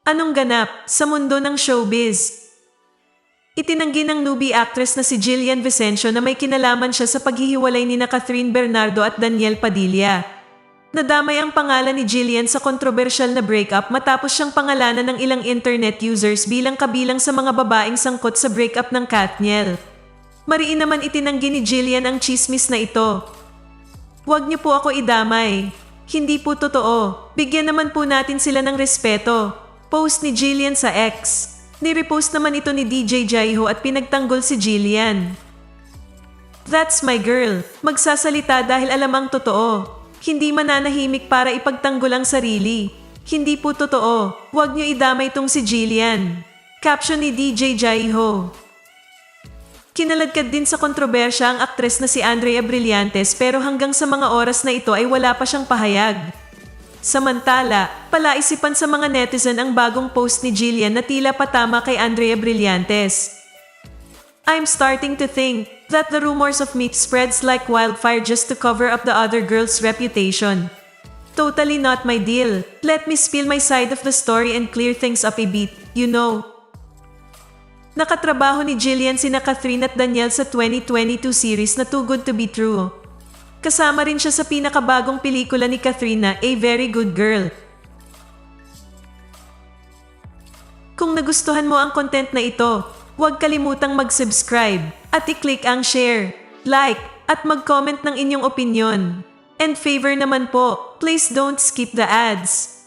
Anong ganap sa mundo ng showbiz? Itinanggi ng newbie actress na si Jillian Vicencio na may kinalaman siya sa paghihiwalay ni Catherine Bernardo at Daniel Padilla. Nadamay ang pangalan ni Jillian sa kontrobersyal na breakup matapos siyang pangalanan ng ilang internet users bilang kabilang sa mga babaeng sangkot sa breakup ng Katniel. Mariin naman itinanggi ni Jillian ang chismis na ito. "Huwag niyo po ako idamay. Hindi po totoo. Bigyan naman po natin sila ng respeto." Post ni Jillian sa X. Nirepost naman ito ni DJ Jaiho at pinagtanggol si Jillian. "That's my girl. Magsasalita dahil alam ang totoo. Hindi mananahimik para ipagtanggol ang sarili. Hindi po totoo. Huwag niyo idamay tong si Jillian." Caption ni DJ Jaiho. Kinaladkad din sa kontrobersya ang aktres na si Andrea Brillantes pero hanggang sa mga oras na ito ay wala pa siyang pahayag. Samantala, palaisipan sa mga netizen ang bagong post ni Jillian na tila patama kay Andrea Brillantes. "I'm starting to think that the rumors of me spreads like wildfire just to cover up the other girl's reputation. Totally not my deal. Let me spill my side of the story and clear things up a bit, you know." Nakatrabaho ni Jillian sina Catherine at Daniel sa 2022 series na Too Good to Be True. Kasama rin siya sa pinakabagong pelikula ni Catherine na A Very Good Girl. Kung nagustuhan mo ang content na ito, huwag kalimutang mag-subscribe at i-click ang share, like, at mag-comment ng inyong opinyon. And favor naman po, please don't skip the ads.